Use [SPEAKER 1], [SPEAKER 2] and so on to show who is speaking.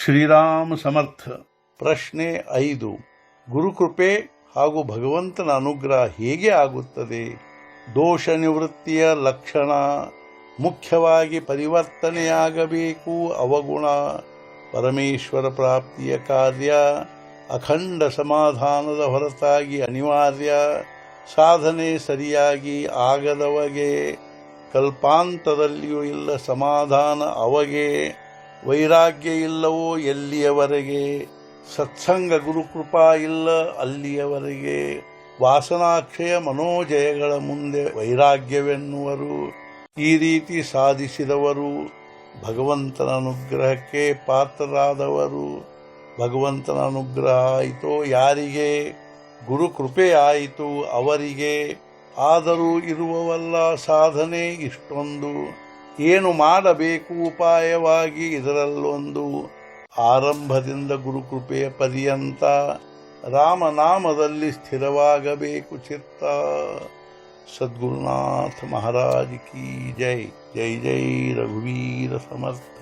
[SPEAKER 1] ಶ್ರೀರಾಮ ಸಮರ್ಥ. ಪ್ರಶ್ನೆ 5. ಗುರುಕೃಪೆ ಹಾಗೂ ಭಗವಂತನ ಅನುಗ್ರಹ ಹೇಗೆ ಆಗುತ್ತದೆ? ದೋಷ ನಿವೃತ್ತಿಯ ಲಕ್ಷಣ ಮುಖ್ಯವಾಗಿ ಪರಿವರ್ತನೆಯಾಗಬೇಕು. ಅವಗುಣ ಪರಮೇಶ್ವರ ಪ್ರಾಪ್ತಿಯ ಕಾರ್ಯ ಅಖಂಡ ಸಮಾಧಾನದ ಹೊರತಾಗಿ ಅನಿವಾರ್ಯ. ಸಾಧನೆ ಸರಿಯಾಗಿ ಆಗದವಗೆ ಕಲ್ಪಾಂತದಲ್ಲಿಯೂ ಇಲ್ಲ ಸಮಾಧಾನ ಅವಗೆ. ವೈರಾಗ್ಯ ಇಲ್ಲವೋ ಎಲ್ಲಿಯವರೆಗೆ? ಸತ್ಸಂಗ ಗುರುಕೃಪಾ ಇಲ್ಲ ಅಲ್ಲಿಯವರೆಗೆ. ವಾಸನಾಕ್ಷಯ ಮನೋಜಯಗಳ ಮುಂದೆ ವೈರಾಗ್ಯವೆನ್ನುವರು. ಈ ರೀತಿ ಸಾಧಿಸಿದವರು ಭಗವಂತನ ಅನುಗ್ರಹಕ್ಕೆ ಪಾತ್ರರಾದವರು. ಭಗವಂತನ ಅನುಗ್ರಹ ಆಯಿತೋ ಯಾರಿಗೆ? ಗುರುಕೃಪೆ ಆಯಿತು ಅವರಿಗೆ. ಆದರೂ ಇರುವವಲ್ಲ ಸಾಧನೆ ಇಷ್ಟೊಂದು. ಏನು ಮಾಡಬೇಕು ಉಪಾಯವಾಗಿ? ಇದರಲ್ಲೊಂದು. ಆರಂಭದಿಂದ ಗುರುಕೃಪೆಯ ಪರ್ಯಂತ ರಾಮನಾಮದಲ್ಲಿ ಸ್ಥಿರವಾಗಬೇಕು ಚಿತ್ತ. ಸದ್ಗುರುನಾಥ ಮಹಾರಾಜ್ ಕಿ ಜೈ. ಜೈ ಜೈ ರಘುವೀರ ಸಮರ್ಥ.